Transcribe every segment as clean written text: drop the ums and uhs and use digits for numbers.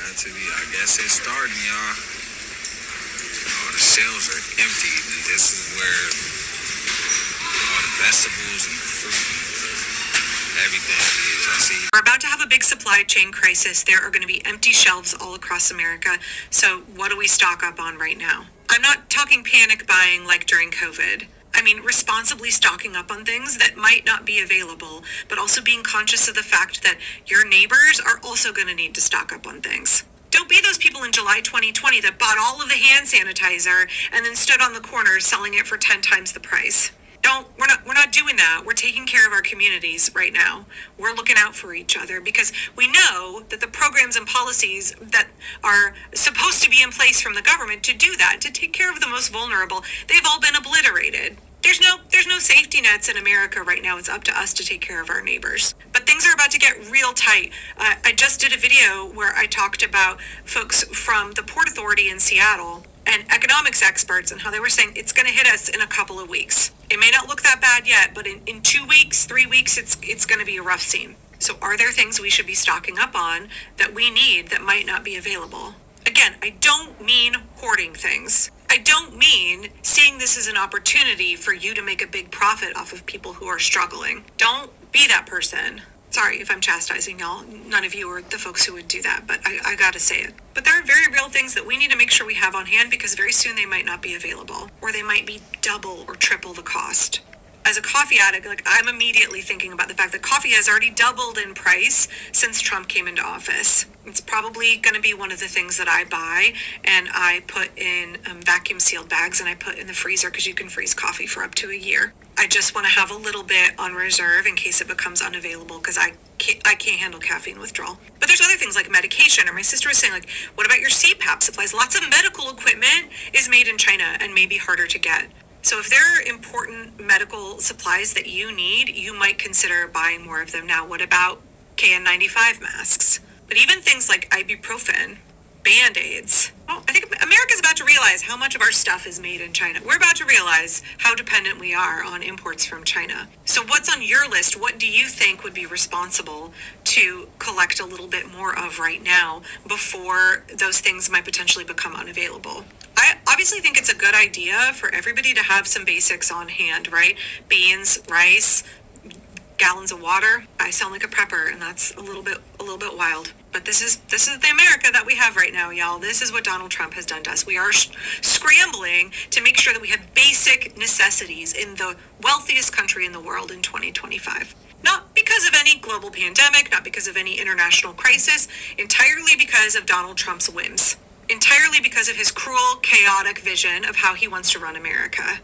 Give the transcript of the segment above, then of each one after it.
I guess it's starting, y'all. All the shelves are empty, and this is where all the vegetables and fruit and everything is. I see. We're about to have a big supply chain crisis. There are going to be empty shelves all across America. So what do we stock up on right now? I'm not talking panic buying like during COVID. I mean, responsibly stocking up on things that might not be available, but also being conscious of the fact that your neighbors are also going to need to stock up on things. Don't be those people in July 2020 that bought all of the hand sanitizer and then stood on the corner selling it for 10 times the price. We're not doing that. We're taking care of our communities right now. We're looking out for each other because we know that the programs and policies that are supposed to be in place from the government to do that, to take care of the most vulnerable, they've all been obliterated. There's no safety nets in America right now. It's up to us to take care of our neighbors. But things are about to get real tight. I just did a video where I talked about folks from the Port Authority in Seattle and economics experts and how they were saying it's going to hit us in a couple of weeks. It may not look that bad yet, but in 2 weeks, 3 weeks, it's going to be a rough scene. So are there things we should be stocking up on that we need that might not be available? Again, I don't mean hoarding things. I don't mean seeing this as an opportunity for you to make a big profit off of people who are struggling. Don't be that person. Sorry if I'm chastising y'all. None of you are the folks who would do that, but I gotta say it. But there are very real things that we need to make sure we have on hand because very soon they might not be available, or they might be double or triple the cost. As a coffee addict, I'm immediately thinking about the fact that coffee has already doubled in price since Trump came into office. It's probably going to be one of the things that I buy and I put in vacuum sealed bags and I put in the freezer because you can freeze coffee for up to a year. I just want to have a little bit on reserve in case it becomes unavailable because I can't handle caffeine withdrawal. But there's other things like medication, or my sister was saying, what about your CPAP supplies? Lots of medical equipment is made in China and may be harder to get. So if there are important medical supplies that you need, you might consider buying more of them now. What about KN95 masks? But even things like ibuprofen, Band-Aids. Well, I think America's about to realize how much of our stuff is made in China. We're about to realize how dependent we are on imports from China. So what's on your list? What do you think would be responsible to collect a little bit more of right now before those things might potentially become unavailable? I obviously think it's a good idea for everybody to have some basics on hand, right? Beans, rice, gallons of water. I sound like a prepper, and that's a little bit wild. But this is the America that we have right now, y'all. This is what Donald Trump has done to us. We are scrambling to make sure that we have basic necessities in the wealthiest country in the world in 2025. Not because of any global pandemic, not because of any international crisis, entirely because of Donald Trump's whims. Entirely because of his cruel, chaotic vision of how he wants to run America.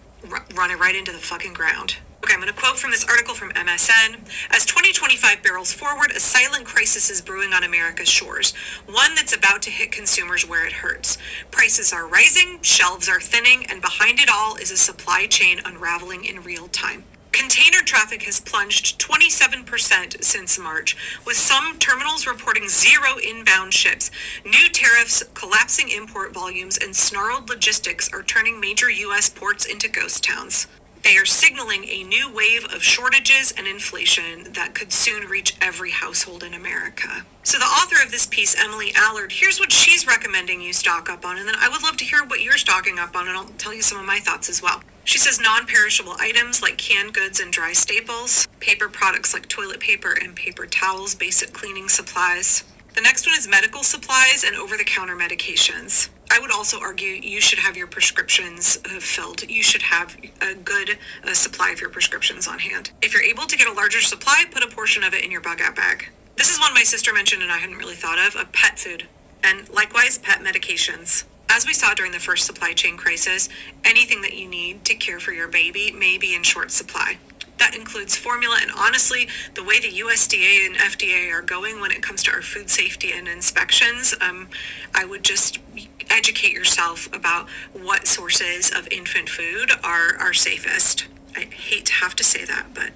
Run it right into the fucking ground. Okay, I'm going to quote from this article from MSN. As 2025 barrels forward, a silent crisis is brewing on America's shores, one that's about to hit consumers where it hurts. Prices are rising, shelves are thinning, and behind it all is a supply chain unraveling in real time. Container traffic has plunged 27% since March, with some terminals reporting zero inbound ships. New tariffs, collapsing import volumes, and snarled logistics are turning major U.S. ports into ghost towns. They are signaling a new wave of shortages and inflation that could soon reach every household in America. So the author of this piece, Emily Allard, here's what she's recommending you stock up on, and then I would love to hear what you're stocking up on, and I'll tell you some of my thoughts as well. She says non-perishable items like canned goods and dry staples, paper products like toilet paper and paper towels, basic cleaning supplies. The next one is medical supplies and over-the-counter medications. I would also argue you should have your prescriptions filled. You should have a good supply of your prescriptions on hand. If you're able to get a larger supply, put a portion of it in your bug-out bag. This is one my sister mentioned and I hadn't really thought of pet food. And likewise, pet medications. As we saw during the first supply chain crisis, anything that you need to care for your baby may be in short supply. That includes formula, and honestly, the way the USDA and FDA are going when it comes to our food safety and inspections, I would just educate yourself about what sources of infant food are safest. I hate to have to say that, but,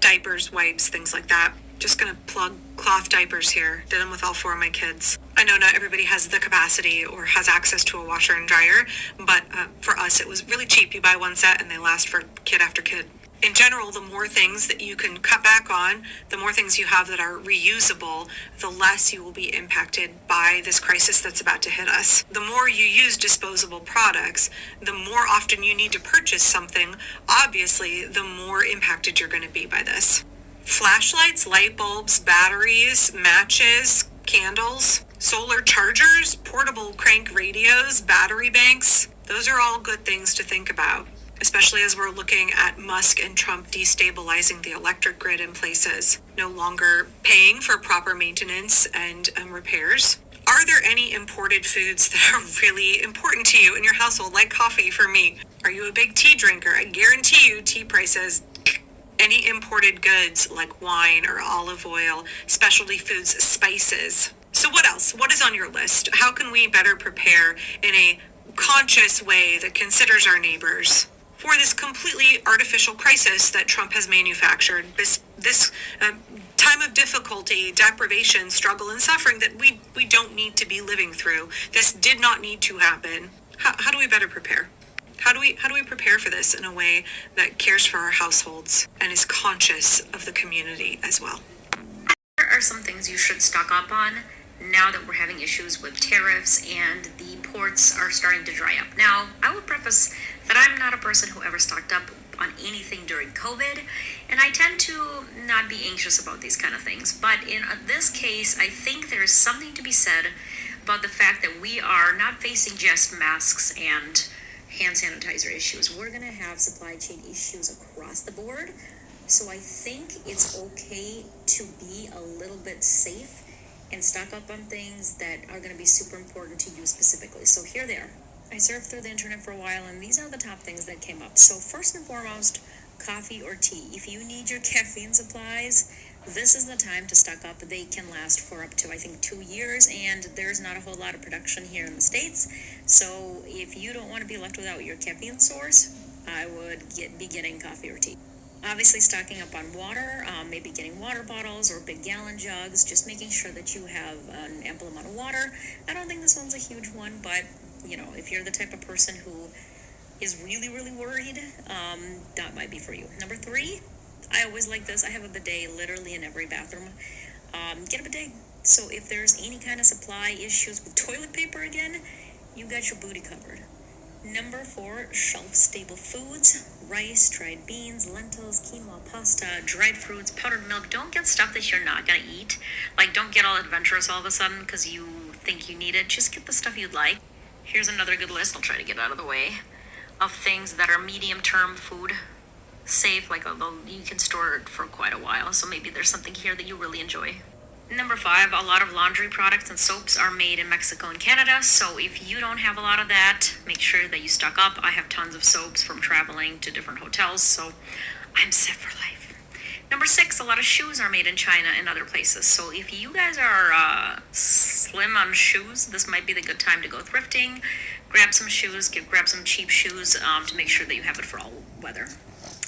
diapers, wipes, things like that. Just gonna plug cloth diapers here. Did them with all 4 of my kids. I know not everybody has the capacity or has access to a washer and dryer, but for us it was really cheap. You buy one set and they last for kid after kid. In general, the more things that you can cut back on, the more things you have that are reusable, the less you will be impacted by this crisis that's about to hit us. The more you use disposable products, the more often you need to purchase something, obviously, the more impacted you're going to be by this. Flashlights, light bulbs, batteries, matches, candles, solar chargers, portable crank radios, battery banks. Those are all good things to think about, especially as we're looking at Musk and Trump destabilizing the electric grid in places, no longer paying for proper maintenance and repairs. Are there any imported foods that are really important to you in your household, like coffee for me? Are you a big tea drinker? I guarantee you tea prices. Any imported goods like wine or olive oil, specialty foods, spices. So what else? What is on your list? How can we better prepare in a conscious way that considers our neighbors for this completely artificial crisis that Trump has manufactured, this time of difficulty, deprivation, struggle, and suffering that we don't need to be living through? This did not need to happen. How do we better prepare? How do we prepare for this in a way that cares for our households and is conscious of the community as well? There are some things you should stock up on now that we're having issues with tariffs and the ports are starting to dry up. Now, I will preface that I'm not a person who ever stocked up on anything during COVID, and I tend to not be anxious about these kind of things. But in this case, I think there's something to be said about the fact that we are not facing just masks and hand sanitizer issues. We're going to have supply chain issues across the board. So I think it's okay to be a little bit safe and stock up on things that are going to be super important to you specifically. So here they are. I surfed through the internet for a while, and these are the top things that came up. So first and foremost, coffee or tea. If you need your caffeine supplies, this is the time to stock up. They can last for up to, I think, 2 years, and there's not a whole lot of production here in the States. So if you don't want to be left without your caffeine source, I would be getting coffee or tea. Obviously stocking up on water, maybe getting water bottles or big gallon jugs, just making sure that you have an ample amount of water. I don't think this one's a huge one, but if you're the type of person who is really, really worried, that might be for you. Number 3, I always like this. I have a bidet literally in every bathroom. Get a bidet. So if there's any kind of supply issues with toilet paper again, you got your booty covered. Number 4, shelf-stable foods. Rice, dried beans, lentils, quinoa, pasta, dried fruits, powdered milk. Don't get stuff that you're not going to eat. Like, don't get all adventurous all of a sudden because you think you need it. Just get the stuff you'd like. Here's another good list. I'll try to get out of the way. Of things that are medium-term food safe. Like, although you can store it for quite a while. So maybe there's something here that you really enjoy. Number 5, a lot of laundry products and soaps are made in Mexico and Canada, so if you don't have a lot of that, make sure that you stock up. I have tons of soaps from traveling to different hotels, so I'm set for life. Number 6, a lot of shoes are made in China and other places, so if you guys are slim on shoes, this might be the good time to go thrifting, grab some shoes, grab some cheap shoes to make sure that you have it for all weather.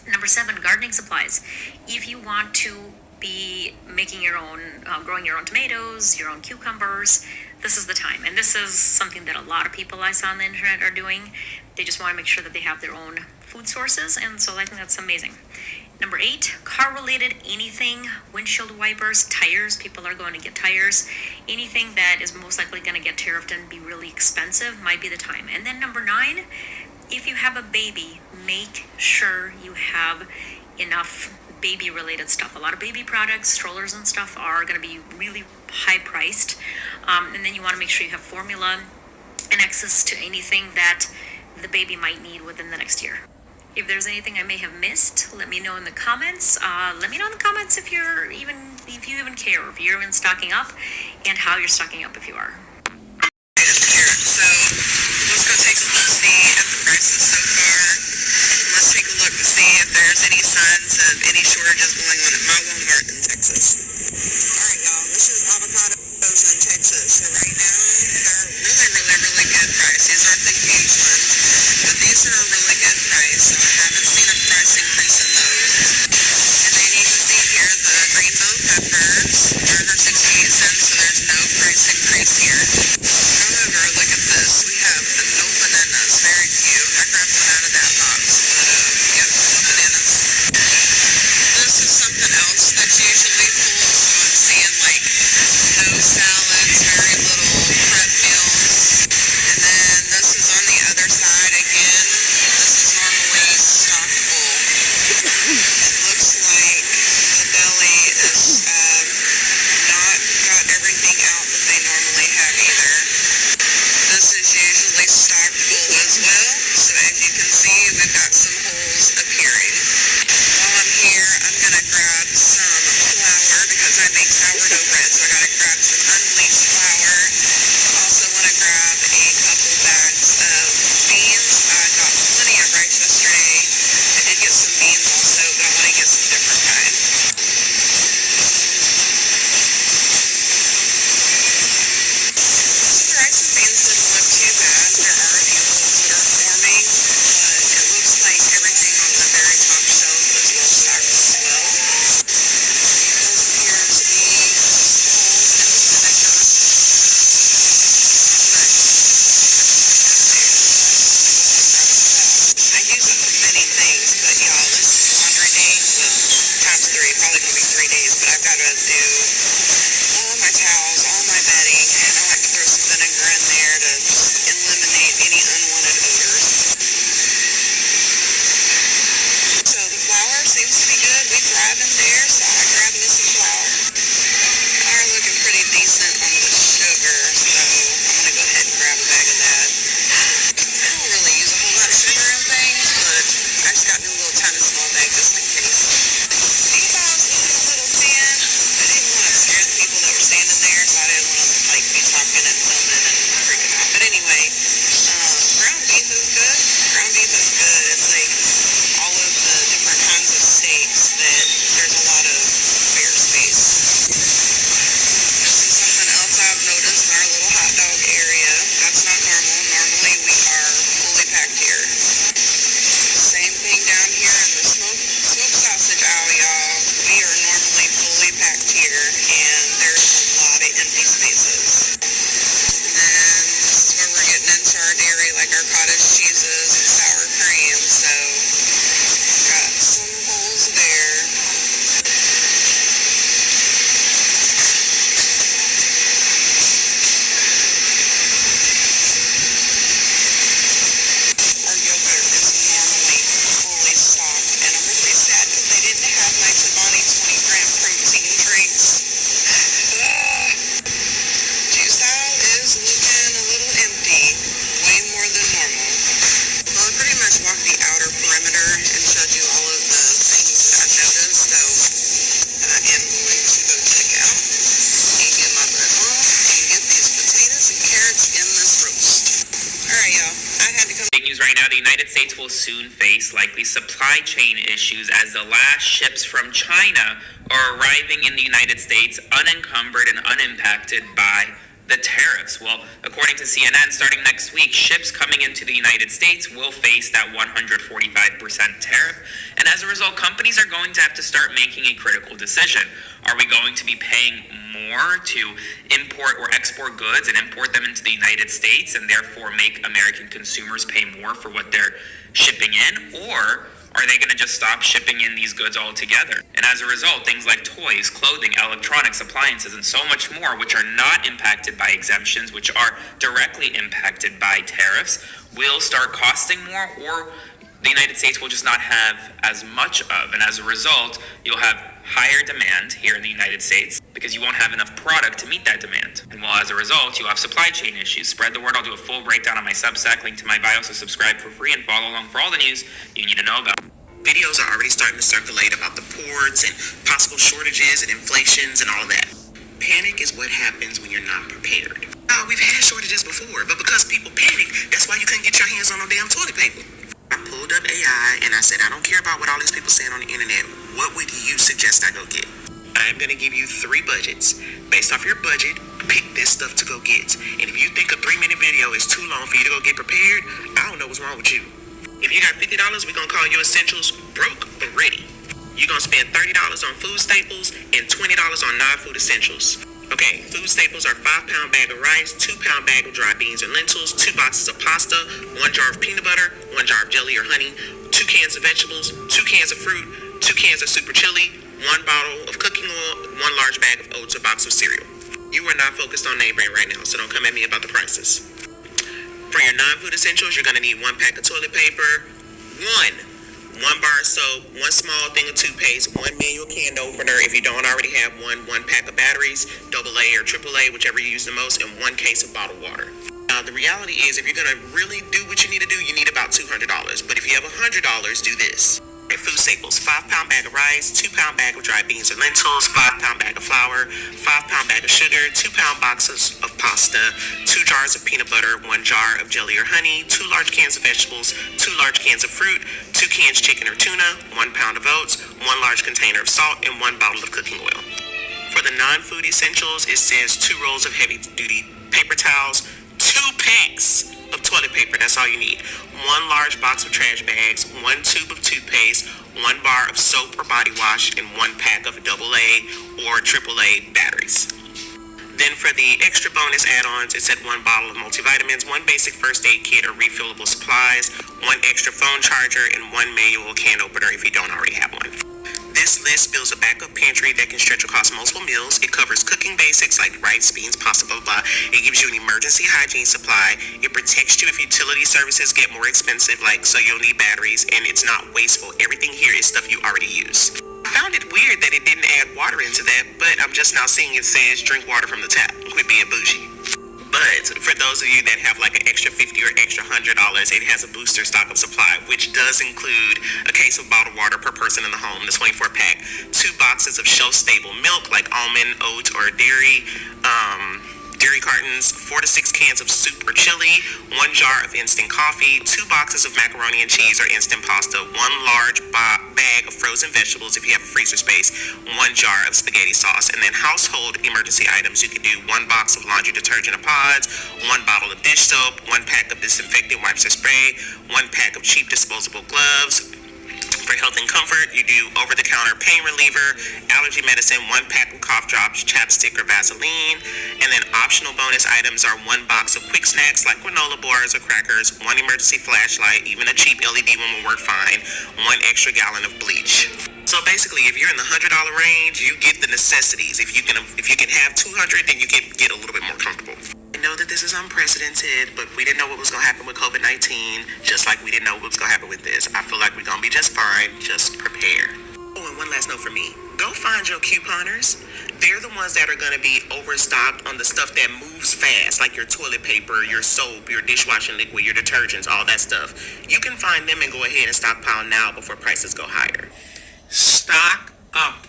Number 7, gardening supplies. If you want to be making your own, growing your own tomatoes, your own cucumbers, this is the time. And this is something that a lot of people I saw on the internet are doing. They just want to make sure that they have their own food sources, and so I think that's amazing. Number 8, car-related anything, windshield wipers, tires. People are going to get tires. Anything that is most likely going to get tariffed and be really expensive might be the time. And then number 9, if you have a baby, make sure you have enough baby-related stuff. A lot of baby products, strollers and stuff are going to be really high-priced. And then you want to make sure you have formula and access to anything that the baby might need within the next year. If there's anything I may have missed, let me know in the comments. Let me know in the comments if you even care, if you're even stocking up, and how you're stocking up if you are. So let's go take a look, see at the prices so far. Let's take a look to see if there's any signs of any shortages going on at my Walmart in Texas. Alright y'all, this is avocados in Texas. So right now, they're really, really, really good price. These aren't the huge ones, but these are a really good price. So I haven't seen a price increase in those. And then you can see here the green bell peppers. They're under 68 cents, so there's no price increase here. However, look at this. We have the no bananas. Very cute. I grabbed one out of that box. Yep, bananas. news right now. The United States will soon face likely supply chain issues as the last ships from China are arriving in the United States unencumbered and unimpacted by the tariffs. Well, according to CNN, starting next week, ships coming into the United States will face that 145% tariff. And as a result, companies are going to have to start making a critical decision. Are we going to be paying more to import or export goods and import them into the United States and therefore make American consumers pay more for what they're shipping in? Or are they going to just stop shipping in these goods altogether? And as a result, things like toys, clothing, electronics, appliances, and so much more, which are not impacted by exemptions, which are directly impacted by tariffs, will start costing more, or the United States will just not have as much of. And as a result, you'll have higher demand here in the United States because you won't have enough product to meet that demand. And well, as a result, you'll have supply chain issues. Spread the word. I'll do a full breakdown on my Substack, link to my bio, so subscribe for free and follow along for all the news you need to know about. Videos are already starting to circulate about the ports and possible shortages and inflations and all of that. Panic is what happens when you're not prepared. Oh, we've had shortages before, but because people panic, that's why you couldn't get your hands on no damn toilet paper. I pulled up AI and I said, I don't care about what all these people saying on the internet. What would you suggest I go get? I'm going to give you 3 budgets. Based off your budget, pick this stuff to go get. And if you think a 3-minute video is too long for you to go get prepared, I don't know what's wrong with you. If you got $50, we're going to call your essentials broke but ready. You're going to spend $30 on food staples and $20 on non-food essentials. Okay, food staples are 5-pound bag of rice, 2-pound bag of dry beans or lentils, 2 boxes of pasta, 1 jar of peanut butter, 1 jar of jelly or honey, 2 cans of vegetables, 2 cans of fruit, 2 cans of super chili, 1 bottle of cooking oil, 1 large bag of oats or box of cereal. You are not focused on name brand right now, so don't come at me about the prices. For your non-food essentials, you're going to need 1 pack of toilet paper, 1 bar of soap, 1 small thing of toothpaste, 1 manual can opener if you don't already have 1 pack of batteries, AA or AAA, whichever you use the most, and 1 case of bottled water. Now, the reality is, if you're going to really do what you need to do, you need about $200. But if you have $100, do this. Food staples, 5-pound bag of rice, 2-pound bag of dry beans or lentils, 5-pound bag of flour, 5-pound bag of sugar, 2-pound boxes of pasta, 2 jars of peanut butter, 1 jar of jelly or honey, 2 large cans of vegetables, 2 large cans of fruit, 2 cans chicken or tuna, 1 pound of oats, 1 large container of salt, and 1 bottle of cooking oil. For the non-food essentials, it says 2 rolls of heavy-duty paper towels, 2 packs of toilet paper, that's all you need, 1 large box of trash bags, 1 tube of toothpaste, 1 bar of soap or body wash, and 1 pack of AA or AAA batteries. Then for the extra bonus add-ons, it said 1 bottle of multivitamins, 1 basic first aid kit or refillable supplies, 1 extra phone charger, and 1 manual can opener if you don't already have one. This list builds a backup pantry that can stretch across multiple meals. It covers cooking basics like rice, beans, pasta, blah, blah. It gives you an emergency hygiene supply. It protects you if utility services get more expensive, like so you'll need batteries, and it's not wasteful. Everything here is stuff you already use. I found it weird that it didn't add water into that, but I'm just now seeing it says drink water from the tap. Quit being bougie. But for those of you that have like an extra $50 or extra $100, it has a booster stock of supply, which does include a case of bottled water per person in the home, the 24 pack, 2 boxes of shelf-stable milk like almond, oat, or dairy cartons, 4 to 6 cans of soup or chili, 1 jar of instant coffee, 2 boxes of macaroni and cheese or instant pasta, 1 large bag of frozen vegetables if you have a freezer space, 1 jar of spaghetti sauce, and then household emergency items. You can do 1 box of laundry detergent in pods, 1 bottle of dish soap, 1 pack of disinfectant wipes or spray, 1 pack of cheap disposable gloves. For health and comfort, you do over-the-counter pain reliever, allergy medicine, 1 pack of cough drops, chapstick, or Vaseline. And then optional bonus items are 1 box of quick snacks like granola bars or crackers, 1 emergency flashlight, even a cheap LED one will work fine, 1 extra gallon of bleach. So basically, if you're in the $100 range, you get the necessities. If you can have 200, then you can get a little bit more comfortable. I know that this is unprecedented, but we didn't know what was going to happen with COVID-19, just like we didn't know what was going to happen with this. I feel like we're going to be just fine. Just prepare. Oh, and one last note for me. Go find your couponers. They're the ones that are going to be overstocked on the stuff that moves fast, like your toilet paper, your soap, your dishwashing liquid, your detergents, all that stuff. You can find them and go ahead and stockpile now before prices go higher. Stock up,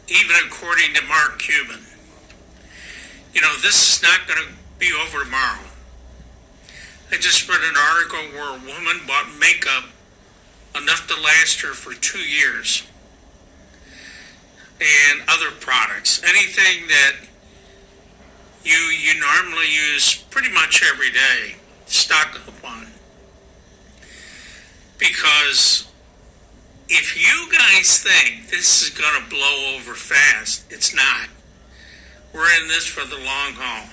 even according to Mark Cuban. You know, this is not going to be over tomorrow. I just read an article where a woman bought makeup enough to last her for 2 years. And other products, anything that you normally use pretty much every day, stock up on. Because if you guys think this is going to blow over fast, it's not. We're in this for the long haul.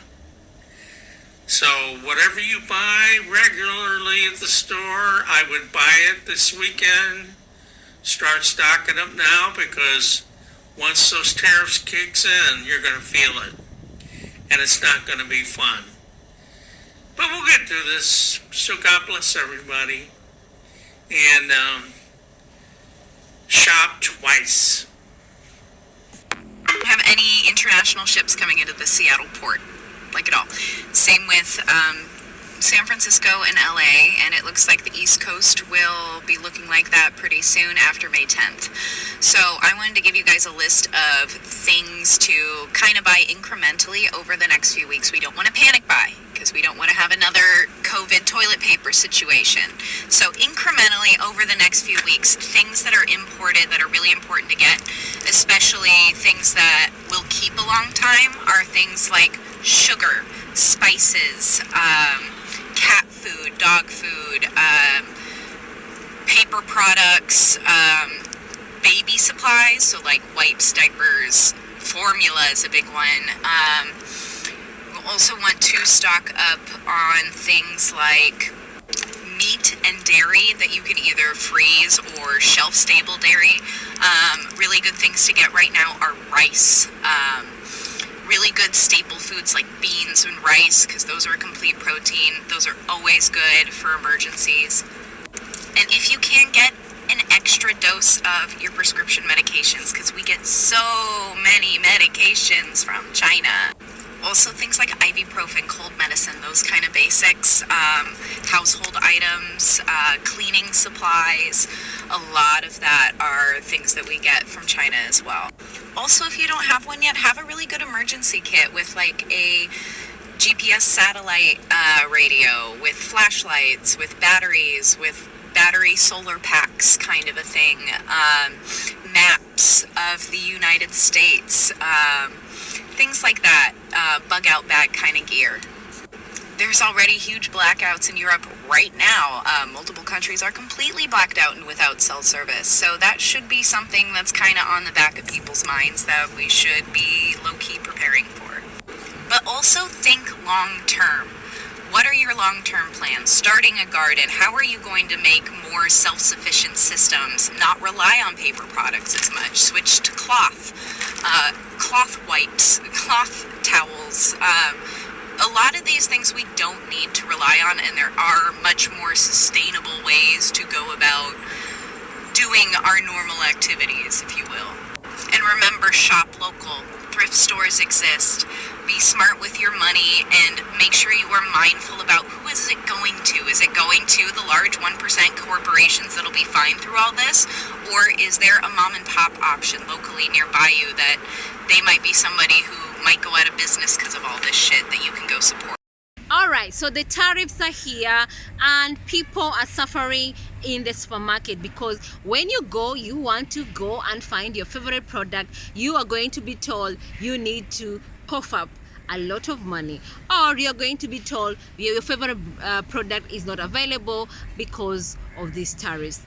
So whatever you buy regularly at the store, I would buy it this weekend. Start stocking up now, because once those tariffs kicks in, you're going to feel it. And it's not going to be fun. But we'll get through this. So God bless everybody. And shop twice. Have any international ships coming into the Seattle port, like at all. Same with San Francisco and LA, and it looks like the East Coast will be looking like that pretty soon after May 10th. So I wanted to give you guys a list of things to kind of buy incrementally over the next few weeks. We don't want to panic buy, because we don't want to have another COVID toilet paper situation. So incrementally over the next few weeks, things that are imported that are really important to get, especially things that will keep a long time, are things like sugar, spices, cat food, dog food, paper products, baby supplies, so like wipes, diapers, formula is a big one. We'll also want to stock up on things like meat and dairy that you can either freeze or shelf-stable dairy. Really good things to get right now are rice. Really good staple foods like beans and rice, because those are a complete protein. Those are always good for emergencies. And if you can, get an extra dose of your prescription medications, because we get so many medications from China. Also things like ibuprofen, cold medicine, those kind of basics, household items, cleaning supplies. A lot of that are things that we get from China as well. Also, if you don't have one yet, have a really good emergency kit with like a GPS satellite radio, with flashlights, with batteries, with battery solar packs kind of a thing, maps of the United States, things like that, bug out bag kind of gear. There's already huge blackouts in Europe right now. Multiple countries are completely blacked out and without cell service. So that should be something that's kind of on the back of people's minds that we should be low-key preparing for. But also think long-term. What are your long-term plans? Starting a garden, how are you going to make more self-sufficient systems, not rely on paper products as much? Switch to cloth, cloth wipes, cloth towels. A lot of these things we don't need to rely on, and there are much more sustainable ways to go about doing our normal activities, if you will. And remember, shop local. Thrift stores exist. Be smart with your money and make sure you are mindful about who is it going to. Is it going to the large 1% corporations that'll be fine through all this? Or is there a mom and pop option locally nearby you that they might be somebody who might go out of business because of all this shit that you can go support? All right, so the tariffs are here and people are suffering in the supermarket, because when you go, you want to go and find your favorite product, you are going to be told you need to cough up a lot of money, or you're going to be told your favorite product is not available because of these tariffs.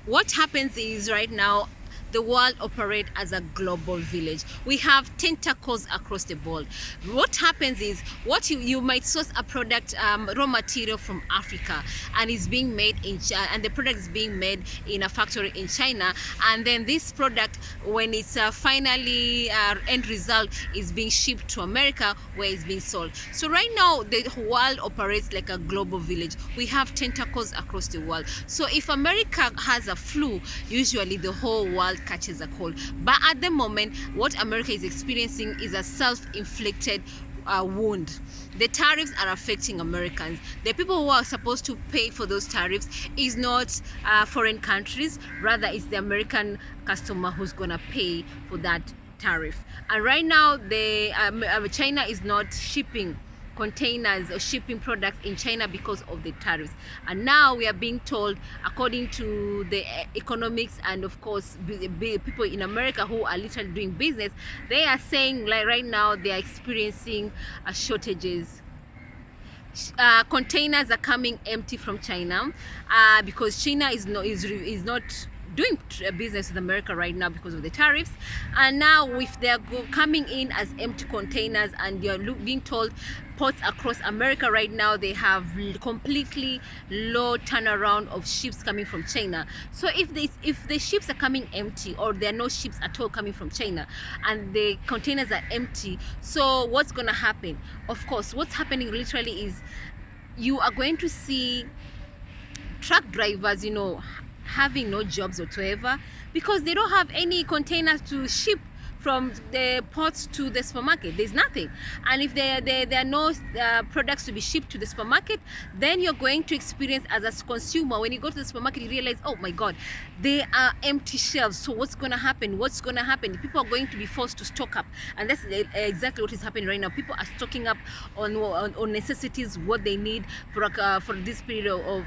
What happens is, right now, the world operates as a global village. We have tentacles across the board. What happens is, you might source a product, raw material from Africa, and it's being made in China, and the product is being made in a factory in China, and then this product, when it's finally end result, is being shipped to America, where it's being sold. So right now the world operates like a global village. We have tentacles across the world. So if America has a flu, usually the whole world catches a cold. But at the moment, what America is experiencing is a self-inflicted wound. The tariffs are affecting Americans. The people who are supposed to pay for those tariffs is not foreign countries, rather it's the American customer who's gonna pay for that tariff. And right now, China is not shipping containers or shipping products in China because of the tariffs. And now we are being told, according to the economics and of course people in America who are literally doing business, they are saying like right now they are experiencing shortages. Containers are coming empty from China because China is not doing business with America right now because of the tariffs. And now if they're coming in as empty containers, and you're being told ports across America right now, they have completely low turnaround of ships coming from China. So if the ships are coming empty, or there are no ships at all coming from China, and the containers are empty, so what's gonna happen? Of course, what's happening literally is you are going to see truck drivers, having no jobs whatsoever, because they don't have any containers to ship from the ports to the supermarket. There's nothing. And if there are no products to be shipped to the supermarket, then you're going to experience as a consumer, when you go to the supermarket, you realize, oh my god, they are empty shelves. So what's going to happen? People are going to be forced to stock up, and that's exactly what is happening right now. People are stocking up on necessities, what they need for this period of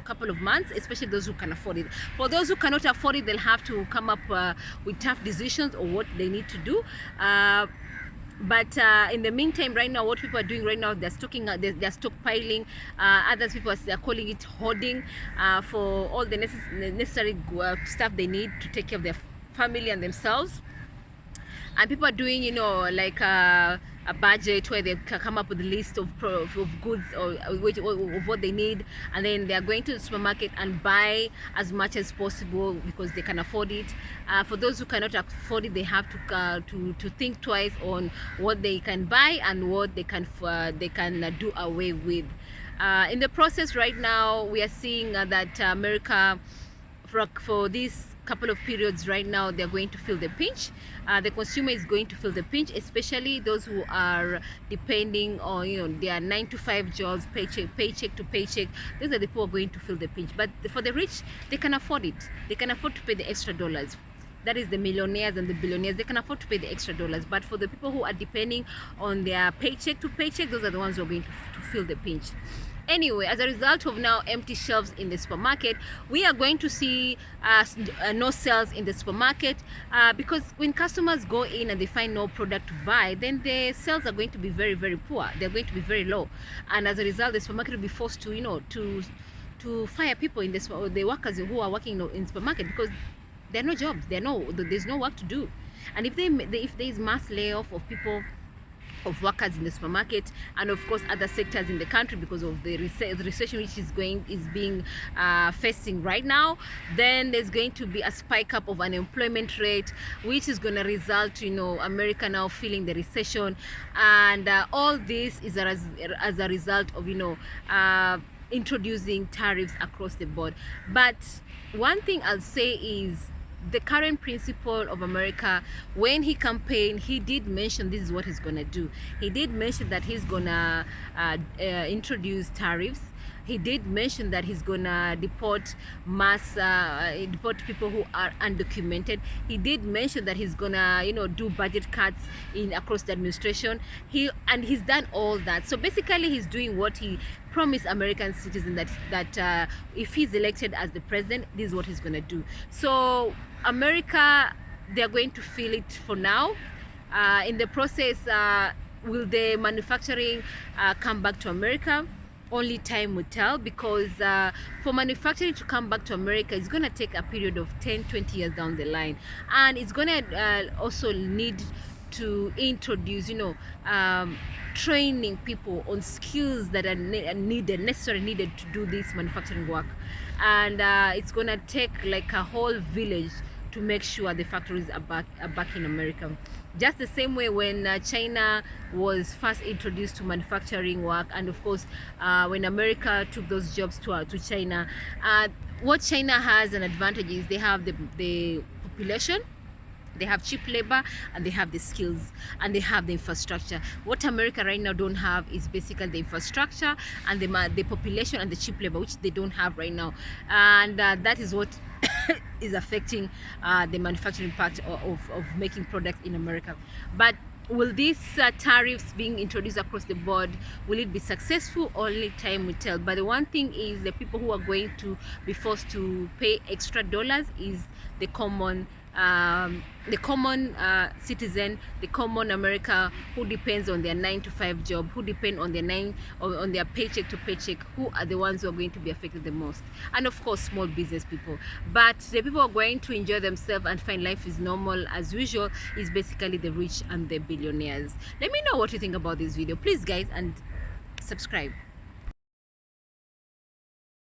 couple of months, especially those who can afford it. For those who cannot afford it, they'll have to come up with tough decisions or what they need to do. But in the meantime, right now, what people are doing right now, they're stockpiling. Others people are calling it hoarding for all the necessary stuff they need to take care of their family and themselves. And people are doing, like a budget where they come up with a list of goods or of what they need, and then they are going to the supermarket and buy as much as possible because they can afford it. For those who cannot afford it, they have to think twice on what they can buy and what they can do away with. In the process right now, we are seeing that America, for this couple of periods right now, they're going to feel the pinch. The consumer is going to feel the pinch, especially those who are depending on their 9-to-5 jobs, paycheck to paycheck. Those are the people who are going to feel the pinch. But for the rich, they can afford it. They can afford to pay the extra dollars. That is the millionaires and the billionaires. They can afford to pay the extra dollars. But for the people who are depending on their paycheck to paycheck, those are the ones who are going to feel the pinch. Anyway, as a result of now empty shelves in the supermarket, we are going to see no sales in the supermarket because when customers go in and they find no product to buy, then the sales are going to be very, very poor. They're going to be very low, and as a result, the supermarket will be forced to to fire people the workers who are working in supermarket, because there are no jobs. There's no work to do. And if there is mass layoff of workers in the supermarket, and of course other sectors in the country because of the recession which is being facing right now, then there's going to be a spike up of unemployment rate, which is going to result America now feeling the recession. And all this is as a result of introducing tariffs across the board. But one thing I'll say is, the current principal of America, when he campaigned, he did mention this is what he's gonna do. He did mention that he's gonna introduce tariffs. He did mention that he's gonna deport people who are undocumented. He did mention that he's gonna do budget cuts across the administration. He's done all that. So basically he's doing what he promised American citizens, that if he's elected as the president, this is what he's gonna do. So America, they're going to feel it for now. In the process, will the manufacturing come back to America? Only time will tell, because for manufacturing to come back to America, it's going to take a period of 10-20 years down the line, and it's going to also need to introduce training people on skills that are necessarily needed to do this manufacturing work. And it's going to take like a whole village to make sure the factories are back in America. Just the same way when China was first introduced to manufacturing work, and of course when America took those jobs to China, what China has an advantage is they have the population, they have cheap labor, and they have the skills, and they have the infrastructure. What America right now don't have is basically the infrastructure and the population and the cheap labor, which they don't have right now. And that is what is affecting the manufacturing part of making products in America. But will these tariffs being introduced across the board, will it be successful? Only time will tell. But the one thing is, the people who are going to be forced to pay extra dollars is the common citizen, the common America, who depends on their 9-to-5 job, who depend on their paycheck to paycheck, who are the ones who are going to be affected the most. And of course, small business people. But the people who are going to enjoy themselves and find life is normal as usual is basically the rich and the billionaires. Let me know what you think about this video, please guys, and subscribe.